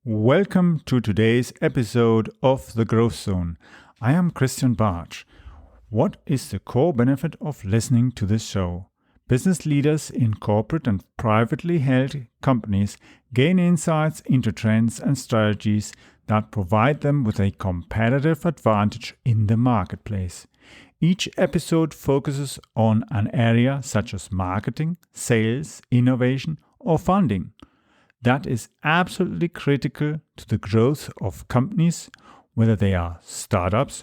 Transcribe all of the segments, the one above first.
Welcome to today's episode of The Growth Zone. I am Christian Bartsch. What is the core benefit of listening to this show? Business leaders in corporate and privately held companies gain insights into trends and strategies that provide them with a competitive advantage in the marketplace. Each episode focuses on an area such as marketing, sales, innovation, or funding that is absolutely critical to the growth of companies, whether they are startups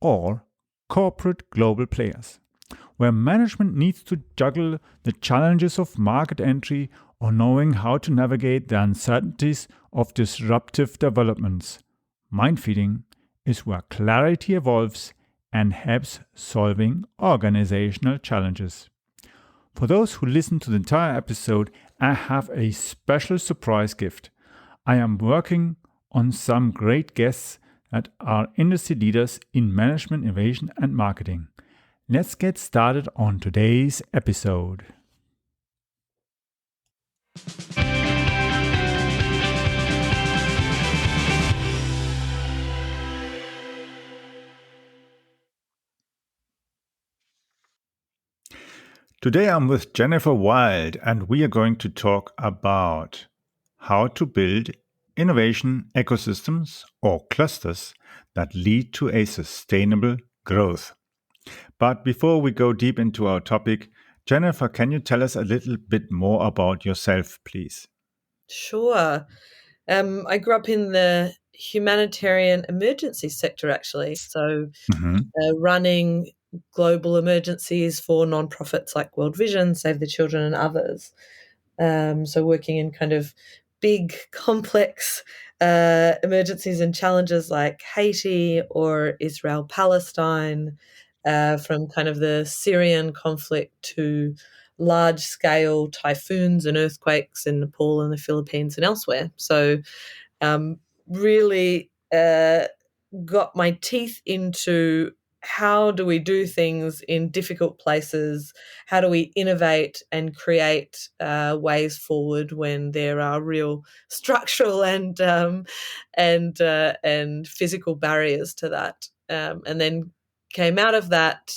or corporate global players, where management needs to juggle the challenges of market entry or knowing how to navigate the uncertainties of disruptive developments. Mind feeding is where clarity evolves and helps solving organizational challenges. For those who listen to the entire episode, I have a special surprise gift. I am working on some great guests that are industry leaders in management, innovation, and marketing. Let's get started on today's episode. Today I'm with Jennifer Wilde, and we are going to talk about how to build innovation ecosystems or clusters that lead to a sustainable growth. But before we go deep into our topic, Jennifer, can you tell us a little bit more about yourself, please? Sure. I grew up in the humanitarian emergency sector, actually. So, running global emergencies for nonprofits like World Vision, Save the Children, and others. So, working in kind of big, complex emergencies and challenges like Haiti or Israel Palestine, from kind of the Syrian conflict to large scale typhoons and earthquakes in Nepal and the Philippines and elsewhere. So, really got my teeth into how do we do things in difficult places? How do we innovate and create ways forward when there are real structural and physical barriers to that? And then came out of that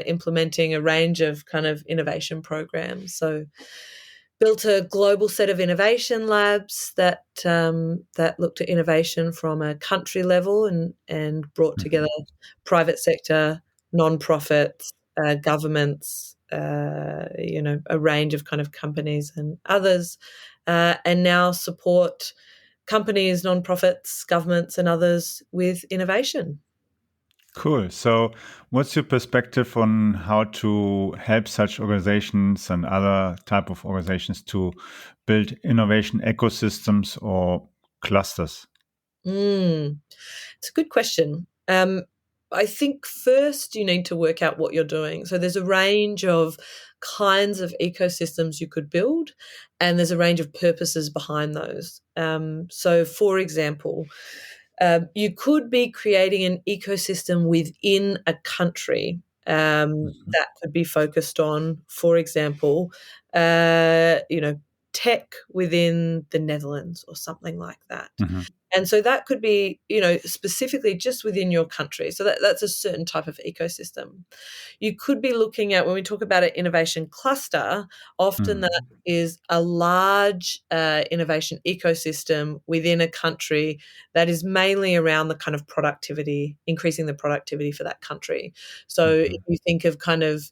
implementing a range of kind of innovation programs. So built a global set of innovation labs that looked at innovation from a country level and brought together private sector, non-profits, governments, a range of kind of companies and others, and now support companies, non-profits, governments, and others with innovation. Cool. So, what's your perspective on how to help such organizations and other type of organizations to build innovation ecosystems or clusters? It's a good question. I think first you need to work out what you're doing. So there's a range of kinds of ecosystems you could build, and there's a range of purposes behind those. So, for example, you could be creating an ecosystem within a country that could be focused on, for example, tech within the Netherlands or something like that. Mhm. And so that could be, specifically just within your country. So that's a certain type of ecosystem. You could be looking at, when we talk about an innovation cluster, often that is a large innovation ecosystem within a country that is mainly around the kind of productivity, increasing the productivity for that country. So if you think of kind of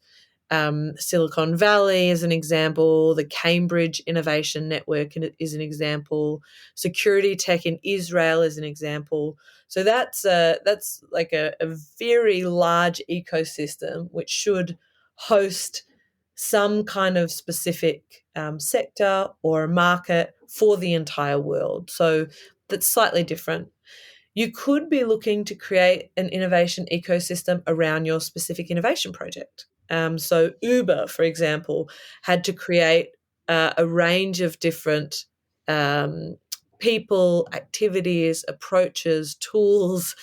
Silicon Valley as an example, the Cambridge Innovation Network is an example, security tech in Israel is an example. So that's like a very large ecosystem which should host some kind of specific sector or market for the entire world. So that's slightly different. You could be looking to create an innovation ecosystem around your specific innovation project. So Uber, for example, had to create a range of different people, activities, approaches, tools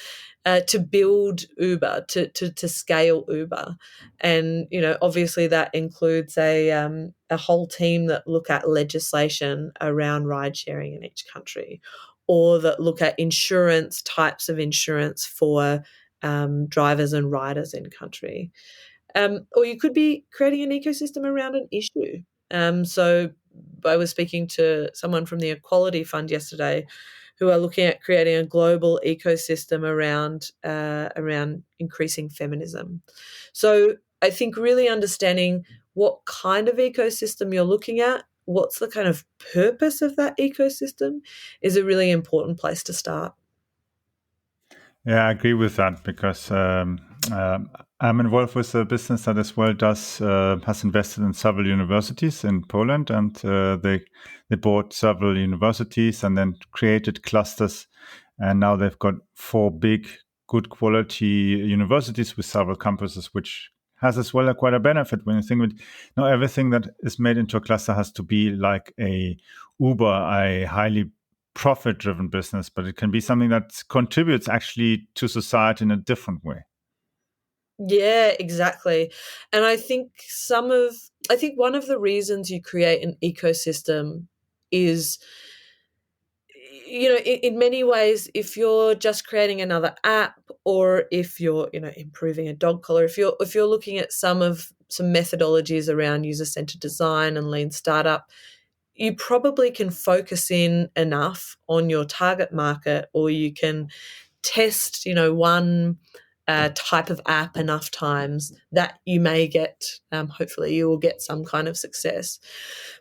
to build Uber, to scale Uber. And, obviously that includes a whole team that look at legislation around ride sharing in each country. or that look at insurance, types of insurance for drivers and riders in country. Or you could be creating an ecosystem around an issue. So I was speaking to someone from the Equality Fund yesterday who are looking at creating a global ecosystem around increasing feminism. So I think really understanding what kind of ecosystem you're looking at, what's the kind of purpose of that ecosystem, is a really important place to start. Yeah, I agree with that because I'm involved with a business that as well has invested in several universities in Poland, and they bought several universities and then created clusters, and now they've got 4 big, good quality universities with several campuses, which has as well quite a benefit when you think of it. Not everything that is made into a cluster has to be like a Uber, a highly profit-driven business, but it can be something that contributes actually to society in a different way. Yeah, exactly. And I think one of the reasons you create an ecosystem is, in many ways, if you're just creating another app, or if you're, improving a dog collar, if you're looking at some methodologies around user-centered design and lean startup, you probably can focus in enough on your target market, or you can test, one type of app enough times that you may get, hopefully you will get some kind of success.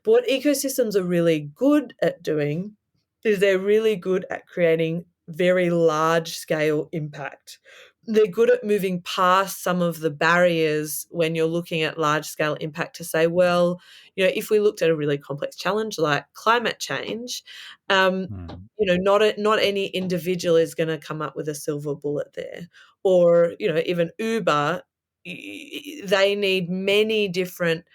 But what ecosystems are really good at doing is they're really good at creating very large scale impact. They're good at moving past some of the barriers when you're looking at large scale impact to say, well, if we looked at a really complex challenge like climate change, not any individual is going to come up with a silver bullet there. Or, even Uber, they need many different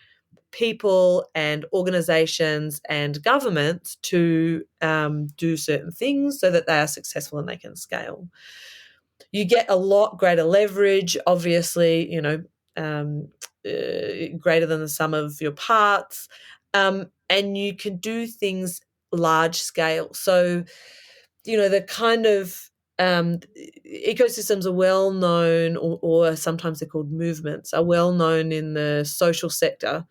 people and organizations and governments to do certain things so that they are successful and they can scale. You get a lot greater leverage, obviously, greater than the sum of your parts, and you can do things large scale. So, the kind of ecosystems are well known, or sometimes they're called movements, are well known in the social sector.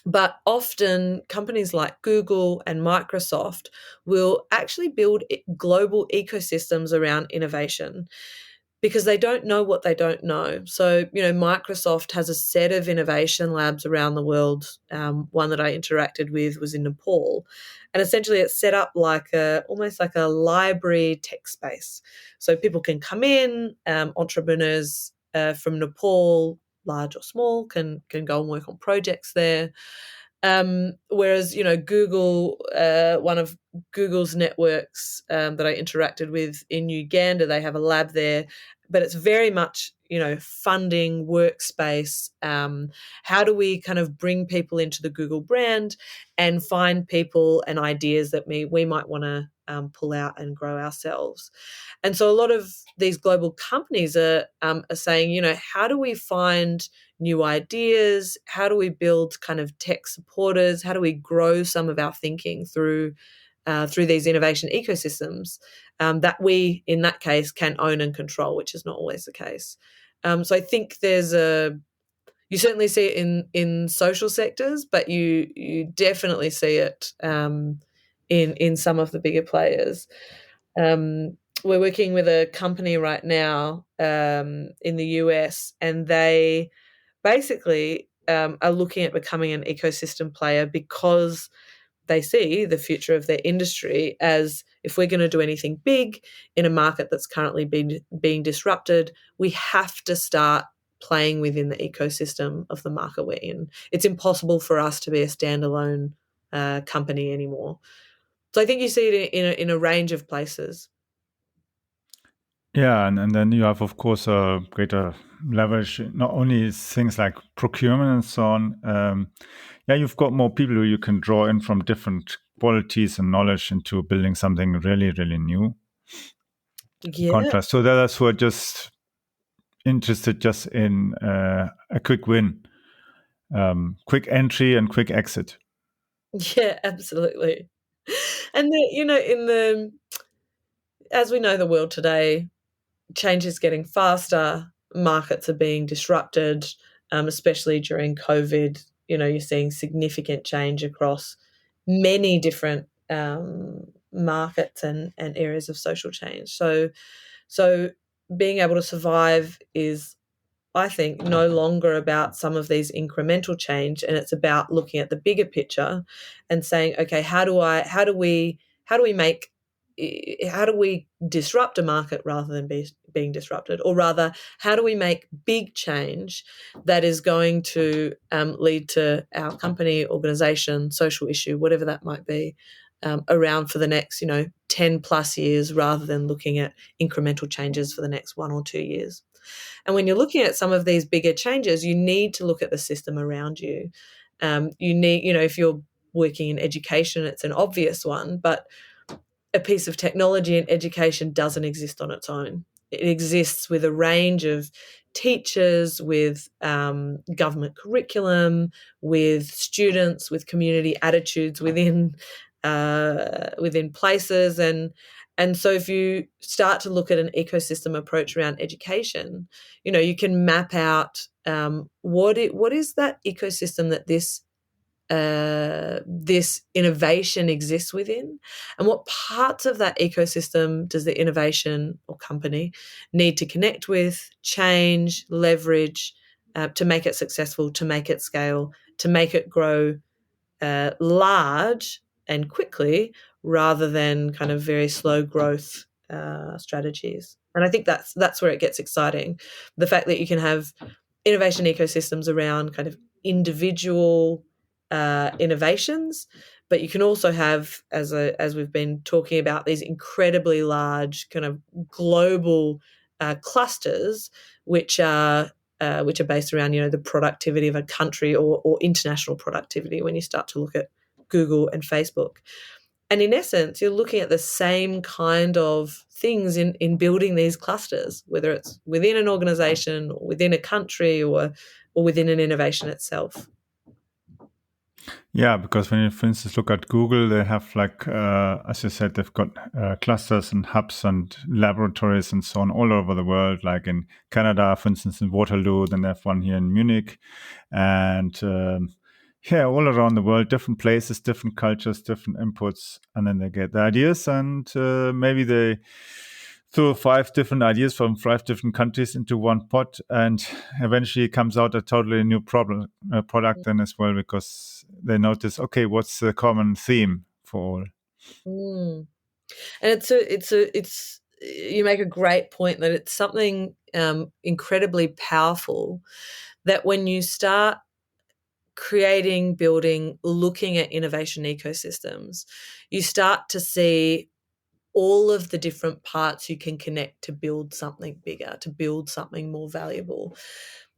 But often companies like Google and Microsoft will actually build global ecosystems around innovation because they don't know what they don't know. So, Microsoft has a set of innovation labs around the world. One that I interacted with was in Nepal. And essentially it's set up almost like a library tech space. So people can come in, entrepreneurs from Nepal, large or small, can go and work on projects there. Whereas, Google, one of Google's networks that I interacted with in Uganda, they have a lab there, but it's very much, funding, workspace. How do we kind of bring people into the Google brand and find people and ideas that we might want to pull out and grow ourselves? And so a lot of these global companies are saying, how do we find new ideas? How do we build kind of tech supporters? How do we grow some of our thinking through these innovation ecosystems that we, in that case, can own and control, which is not always the case. So I think you certainly see it in social sectors, but you definitely see it in some of the bigger players. We're working with a company right now in the US, and they basically are looking at becoming an ecosystem player because they see the future of their industry as, if we're going to do anything big in a market that's currently being disrupted, we have to start playing within the ecosystem of the market we're in. It's impossible for us to be a standalone company anymore. So I think you see it in a range of places. Yeah, and then you have, of course, a greater leverage, not only things like procurement and so on. Yeah, you've got more people who you can draw in from different qualities and knowledge into building something really, really new. In Yeah. contrast to the others who are just interested just in a quick win, quick entry and quick exit. Yeah, absolutely. And as we know, the world today, change is getting faster. Markets are being disrupted, especially during COVID. You're seeing significant change across many different markets and areas of social change. So being able to survive is, I think, no longer about some of these incremental change, and it's about looking at the bigger picture and saying, okay, how do we make how do we disrupt a market rather than being disrupted, or rather, how do we make big change that is going to lead to our company, organization, social issue, whatever that might be, around for the next 10 plus years, rather than looking at incremental changes for the next 1 or 2 years. And when you're looking at some of these bigger changes, you need to look at the system around you. You need, if you're working in education, it's an obvious one, but a piece of technology in education doesn't exist on its own. It exists with a range of teachers, with government curriculum, with students, with community attitudes within places, and so if you start to look at an ecosystem approach around education, you can map out what is that ecosystem that this innovation exists within, and what parts of that ecosystem does the innovation or company need to connect with, change, leverage, to make it successful, to make it scale, to make it grow large and quickly, rather than kind of very slow growth strategies. And I think that's where it gets exciting. The fact that you can have innovation ecosystems around kind of individual innovations, but you can also have, as we've been talking about, these incredibly large kind of global clusters, which are based around the productivity of a country, or international productivity, when you start to look at Google and Facebook. And in essence, you're looking at the same kind of things in building these clusters, whether it's within an organization or within a country, or within an innovation itself. Yeah, because when you, for instance, look at Google, they have as you said, they've got clusters and hubs and laboratories and so on all over the world. Like in Canada, for instance, in Waterloo, then they have one here in Munich, and all around the world, different places, different cultures, different inputs, and then they get the ideas, and maybe they throw 5 different ideas from 5 different countries into one pot, and eventually comes out a totally new product then as well, because they notice, okay, what's the common theme for all? Mm. And it's you make a great point that it's something incredibly powerful, that when you start creating, building, looking at innovation ecosystems, you start to see all of the different parts you can connect to build something bigger, to build something more valuable.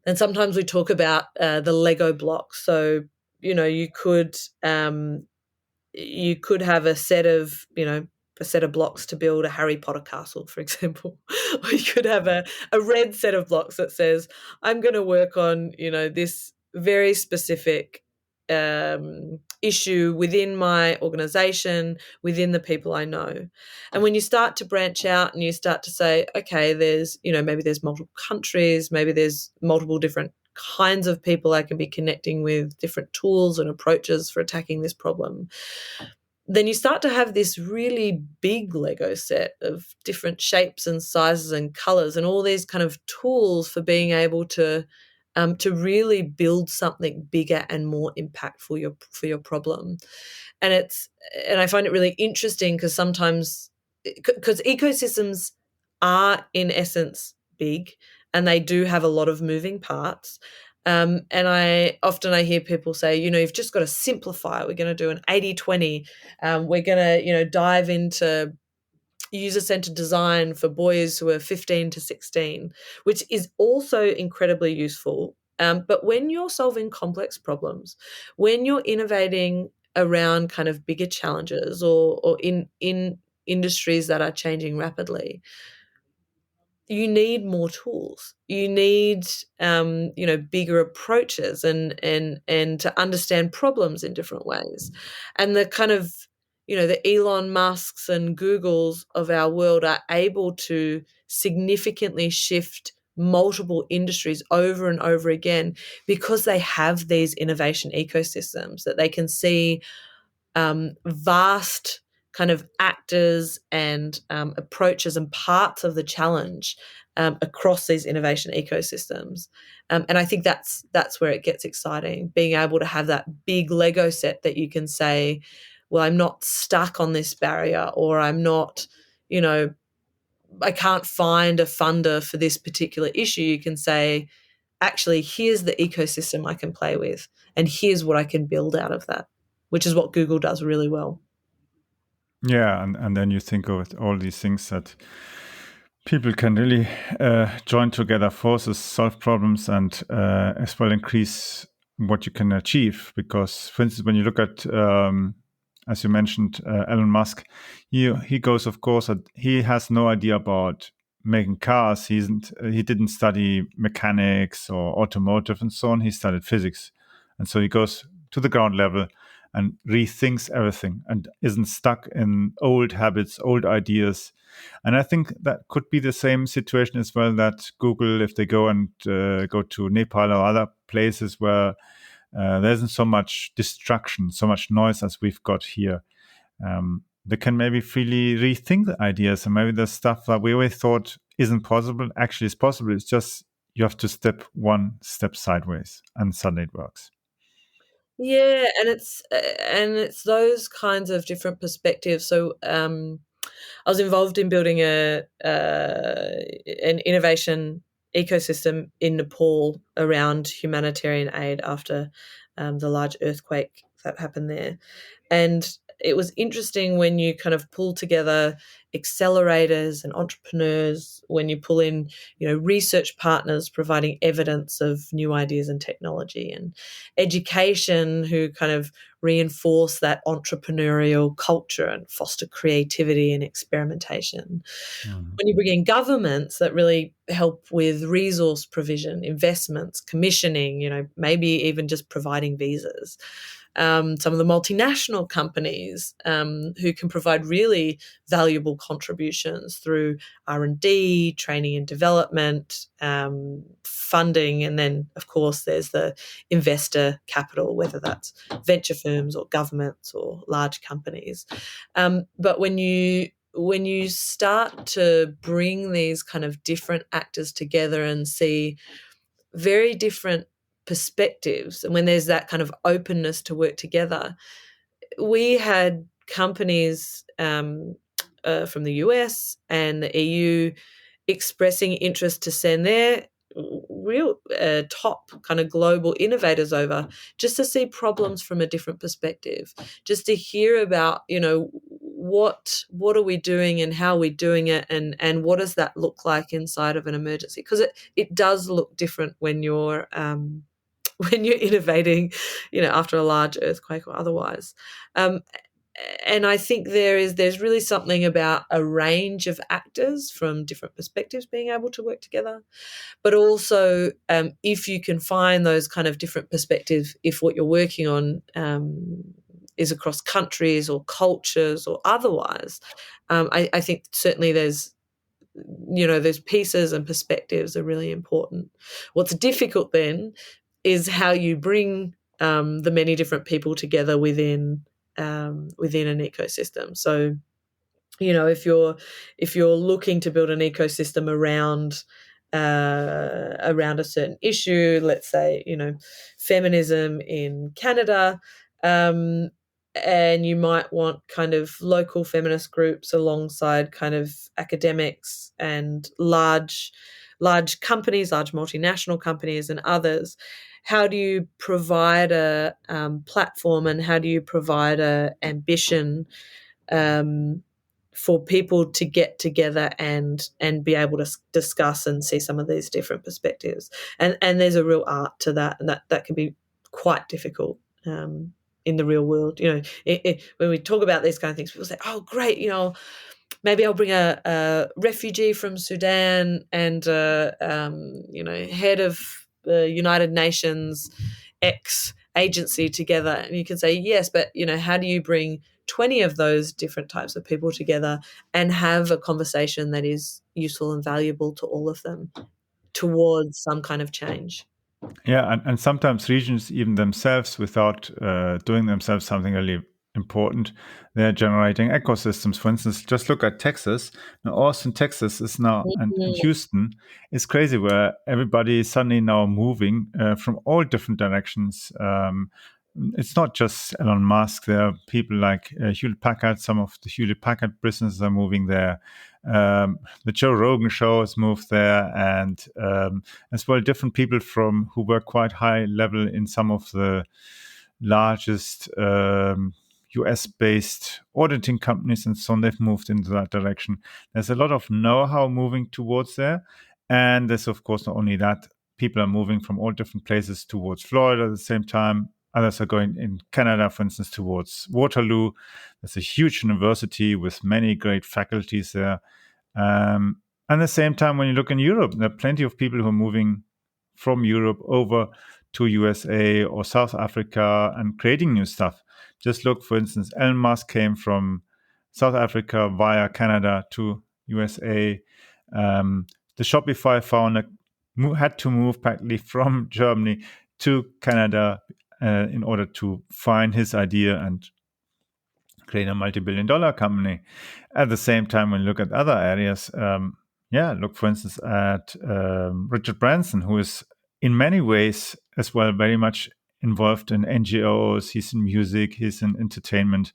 And sometimes we talk about the Lego blocks. So you could have a set of blocks to build a Harry Potter castle, for example. Or you could have a red set of blocks that says, I'm going to work on this very specific issue within my organization, within the people I know. And when you start to branch out and you start to say, okay, there's maybe there's multiple countries, maybe there's multiple different kinds of people I can be connecting with, different tools and approaches for attacking this problem, then you start to have this really big Lego set of different shapes and sizes and colors, and all these kind of tools for being able to really build something bigger and more impactful for your problem. And I find it really interesting, because sometimes, because ecosystems are in essence big, and they do have a lot of moving parts. And I hear people say, you've just got to simplify. We're going to do an 80-20. We're going to, dive into user-centered design for boys who are 15 to 16, which is also incredibly useful. But when you're solving complex problems, when you're innovating around kind of bigger challenges, or in industries that are changing rapidly, you need more tools. You need bigger approaches, and to understand problems in different ways. And the kind of the Elon Musks and Googles of our world are able to significantly shift multiple industries over and over again because they have these innovation ecosystems that they can see vast kind of actors and approaches and parts of the challenge across these innovation ecosystems. And I think that's where it gets exciting, being able to have that big Lego set that you can say, well, I'm not stuck on this barrier, or I'm not, I can't find a funder for this particular issue. You can say, actually, here's the ecosystem I can play with, and here's what I can build out of that, which is what Google does really well. Yeah, and then you think of all these things that people can really join together forces, solve problems, and as well increase what you can achieve. Because, for instance, when you look at, as you mentioned, Elon Musk, he goes, of course, he has no idea about making cars. He didn't study mechanics or automotive and so on. He studied physics, and so he goes to the ground level and rethinks everything and isn't stuck in old habits, old ideas. And I think that could be the same situation as well, that Google, if they go and go to Nepal or other places where there isn't so much distraction, so much noise as we've got here, they can maybe freely rethink the ideas, and maybe the stuff that we always thought isn't possible actually is possible. It's just you have to step one step sideways and suddenly it works. Yeah, and it's those kinds of different perspectives. So I was involved in building an innovation ecosystem in Nepal around humanitarian aid after the large earthquake that happened there. And it was interesting when you kind of pull together accelerators and entrepreneurs, when you pull in, research partners providing evidence of new ideas and technology, and education who kind of reinforce that entrepreneurial culture and foster creativity and experimentation. Mhm. When you bring in governments that really help with resource provision, investments, commissioning, maybe even just providing visas. Some of the multinational companies who can provide really valuable contributions through R&D, training and development, funding, and then, of course, there's the investor capital, whether that's venture firms or governments or large companies. But when you start to bring these kind of different actors together and see very different perspectives, and when there's that kind of openness to work together, we had companies from the US and the EU expressing interest to send their real top kind of global innovators over just to see problems from a different perspective, just to hear about, what are we doing and how are we doing it, and what does that look like inside of an emergency, because it does look different when you're when you're innovating, after a large earthquake or otherwise. And I think there's really something about a range of actors from different perspectives being able to work together. But also, if you can find those kind of different perspectives, if what you're working on is across countries or cultures or otherwise, I think certainly there's pieces and perspectives are really important. What's difficult then is how you bring the many different people together within an ecosystem. So, if you're looking to build an ecosystem around a certain issue, let's say, feminism in Canada, and you might want kind of local feminist groups alongside kind of academics and large companies, large multinational companies and others. How do you provide a platform, and how do you provide a ambition for people to get together and be able to discuss and see some of these different perspectives? And there's a real art to that, and that can be quite difficult in the real world. When we talk about these kind of things, people say, "Oh, great! Maybe I'll bring a refugee from Sudan and head of the United Nations X agency together." And you can say, yes, but how do you bring 20 of those different types of people together and have a conversation that is useful and valuable to all of them towards some kind of change. Yeah, and sometimes regions even themselves, without doing themselves something really important, they're generating ecosystems. For instance, just look at Texas. Now, Austin, Texas is now, and Houston is crazy, where everybody is suddenly now moving from all different directions. It's not just Elon Musk. There are people like Hewlett Packard. Some of the Hewlett Packard businesses are moving there. The Joe Rogan show has moved there, and as well different people from who were quite high level in some of the largest US based auditing companies and so on. They've moved into that direction. There's a lot of know-how moving towards there, and there's of course not only that, people are moving from all different places towards Florida at the same time. Others are going in Canada, for instance, towards Waterloo. There's a huge university with many great faculties there. And at the same time, when you look in Europe, there are plenty of people who are moving from Europe over to USA or South Africa and creating new stuff. Just look, for instance, Elon Musk came from South Africa via Canada to USA. The Shopify founder had to move practically from Germany to Canada in order to find his idea and create a multi-billion-dollar company. At the same time, when you look at other areas, look, for instance, at Richard Branson, who is in many ways as well very much involved in NGOs. He's in music, he's in entertainment,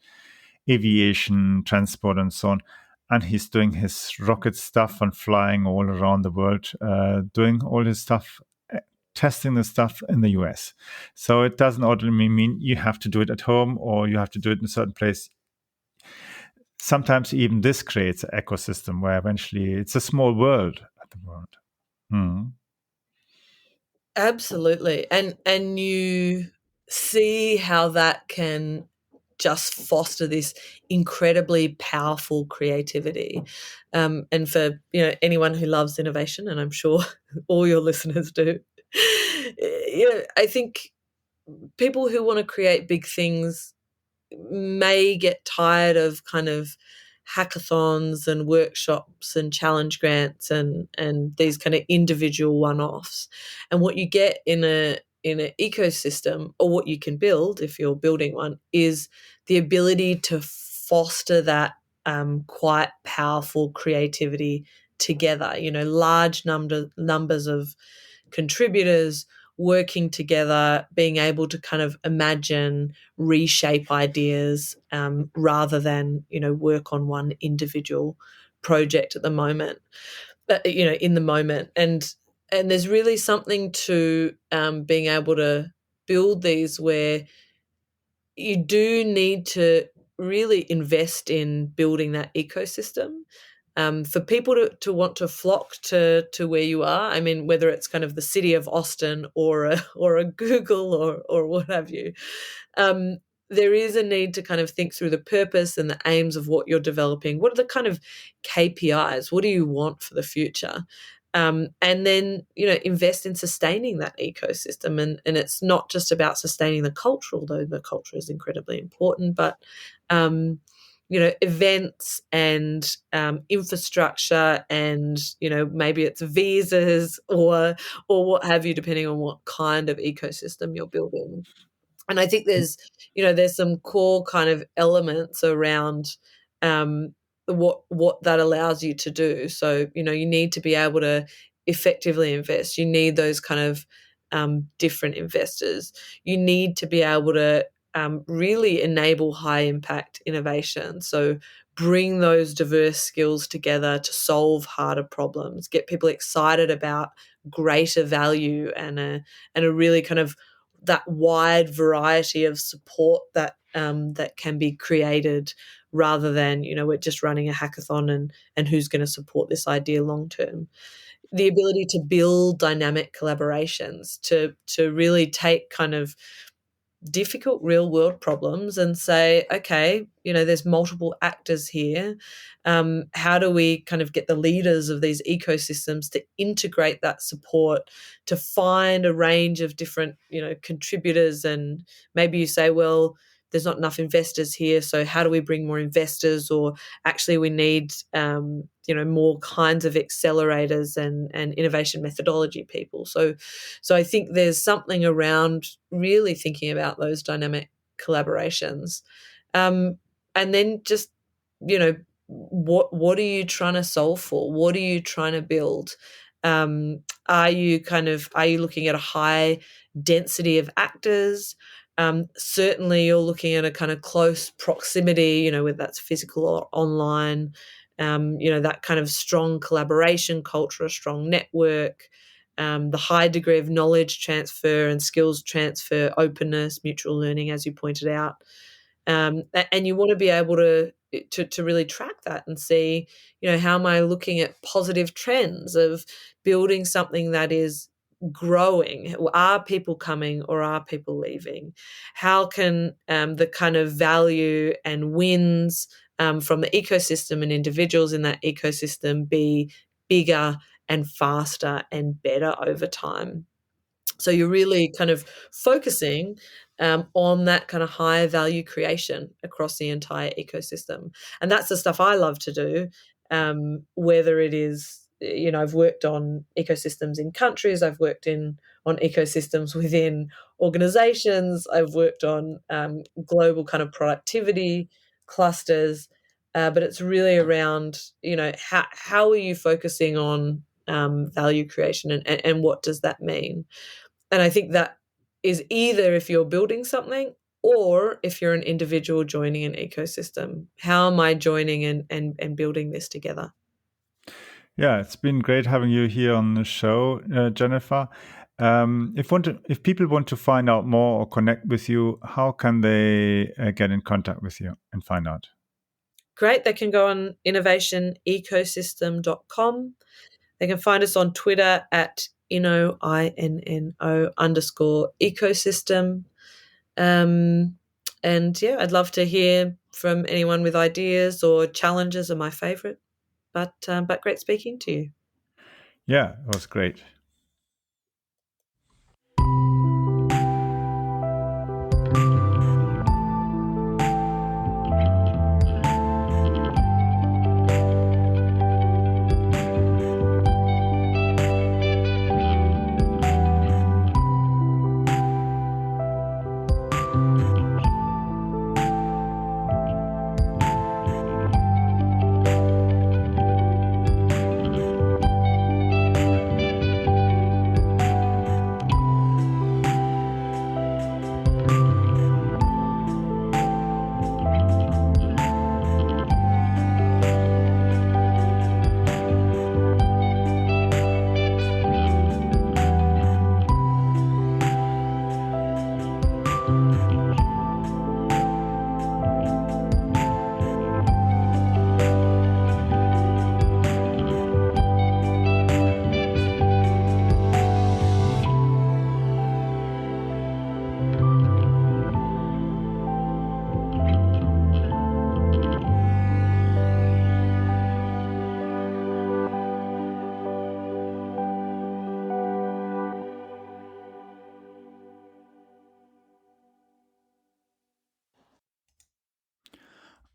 aviation, transport, and so on. And he's doing his rocket stuff and flying all around the world, doing all his stuff, testing the stuff in the US. So it doesn't automatically mean you have to do it at home or you have to do it in a certain place. Sometimes even this creates an ecosystem where eventually it's a small world at the moment. Absolutely. And you see how that can just foster this incredibly powerful creativity. And for anyone who loves innovation, and I'm sure all your listeners do, I think people who want to create big things may get tired of kind of hackathons and workshops and challenge grants and these kind of individual one-offs. And what you get in an ecosystem, or what you can build if you're building one, is the ability to foster that quite powerful creativity together. Large numbers of contributors working together, being able to kind of imagine, reshape ideas, rather than work on one individual project at the moment. In the moment, and there's really something to being able to build these where you do need to really invest in building that ecosystem. For people to want to flock to where you are, I mean, whether it's kind of the city of Austin or a Google or what have you, there is a need to kind of think through the purpose and the aims of what you're developing. What are the kind of KPIs? What do you want for the future? And then, invest in sustaining that ecosystem. And it's not just about sustaining the culture, although the culture is incredibly important, but events and infrastructure and, maybe it's visas or what have you, depending on what kind of ecosystem you're building. And I think there's some core kind of elements around what that allows you to do. So, you need to be able to effectively invest. You need those kind of different investors. You need to be able to really enable high impact innovation. So bring those diverse skills together to solve harder problems, get people excited about greater value and a really kind of that wide variety of support that can be created, rather than we're just running a hackathon and who's going to support this idea long term. The ability to build dynamic collaborations, to really take kind of difficult real world problems and say, okay, there's multiple actors here. How do we kind of get the leaders of these ecosystems to integrate that support, to find a range of different, contributors? And maybe you say, well, there's not enough investors here, so how do we bring more investors? Or actually we need more kinds of accelerators and innovation methodology people. So I think there's something around really thinking about those dynamic collaborations. And then just, what are you trying to solve for? What are you trying to build? Are you looking at a high density of actors? Certainly you're looking at a kind of close proximity, whether that's physical or online, that kind of strong collaboration culture, a strong network, the high degree of knowledge transfer and skills transfer, openness, mutual learning, as you pointed out. And you want to be able to really track that and see, how am I looking at positive trends of building something that is growing? Are people coming or are people leaving? How can the kind of value and wins from the ecosystem and individuals in that ecosystem be bigger and faster and better over time? So you're really kind of focusing on that kind of high value creation across the entire ecosystem. And that's the stuff I love to do, whether it is, I've worked on ecosystems in countries, I've worked on ecosystems within organizations, I've worked on global kind of productivity clusters, but it's really around, how are you focusing on value creation and what does that mean? And I think that is either if you're building something or if you're an individual joining an ecosystem. How am I joining and building this together? Yeah, it's been great having you here on the show, Jennifer. If people want to find out more or connect with you, how can they get in contact with you and find out? Great. They can go on innovationecosystem.com. They can find us on Twitter at INNO_ecosystem. And yeah, I'd love to hear from anyone with ideas or challenges are my favorite. But great speaking to you. Yeah, it was great.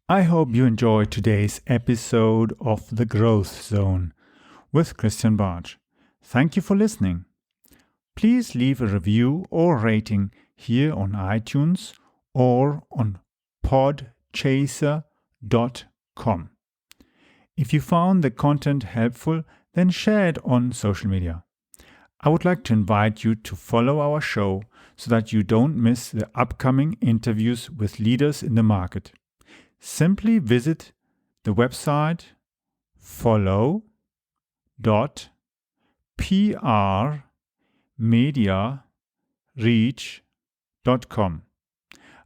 I hope you enjoyed today's episode of The Growth Zone with Christian Bartsch. Thank you for listening. Please leave a review or rating here on iTunes or on podchaser.com. If you found the content helpful, then share it on social media. I would like to invite you to follow our show so that you don't miss the upcoming interviews with leaders in the market. Simply visit the website follow.prmediareach.com.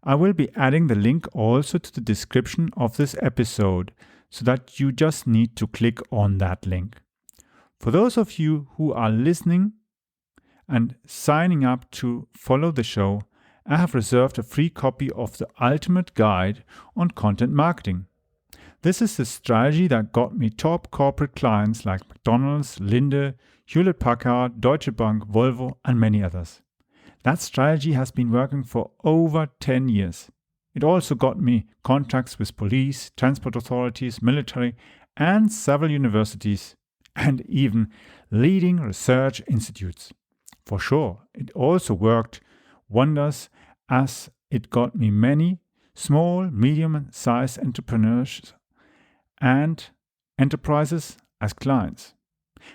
I will be adding the link also to the description of this episode so that you just need to click on that link. For those of you who are listening and signing up to follow the show, I have reserved a free copy of the Ultimate Guide on Content Marketing. This is the strategy that got me top corporate clients like McDonald's, Linde, Hewlett-Packard, Deutsche Bank, Volvo, and many others. That strategy has been working for over 10 years. It also got me contacts with police, transport authorities, military, and several universities, and even leading research institutes. For sure, it also worked wonders as it got me many small, medium-sized entrepreneurs and enterprises as clients.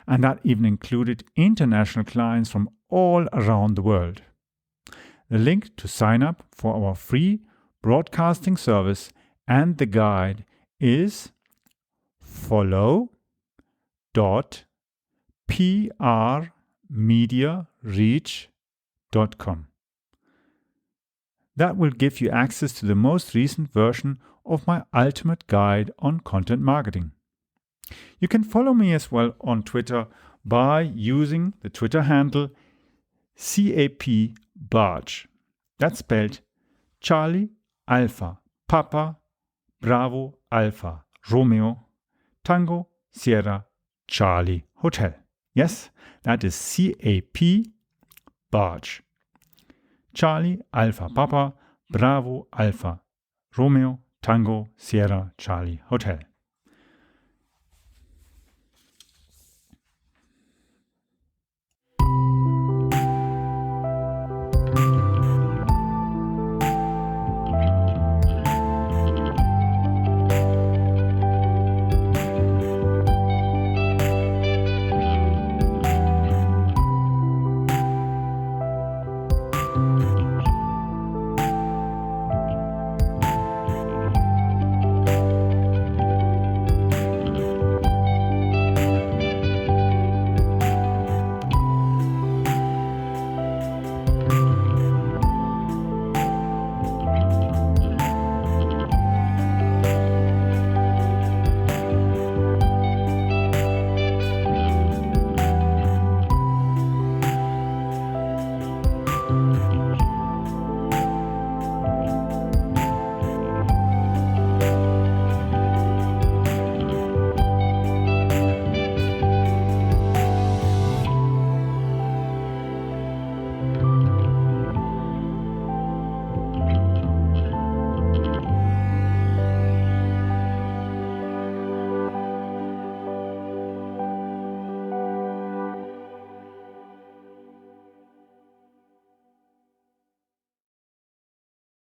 And that even included international clients from all around the world. The link to sign up for our free broadcasting service and the guide is follow.prmediareach.com. That will give you access to the most recent version of my ultimate guide on content marketing. You can follow me as well on Twitter by using the Twitter handle CAPBarge. That's spelled Charlie Alpha Papa Bravo Alpha Romeo Tango Sierra Charlie Hotel. Yes, that is CAP Barge. Charlie Alpha Papa Bravo Alpha Romeo Tango Sierra Charlie Hotel.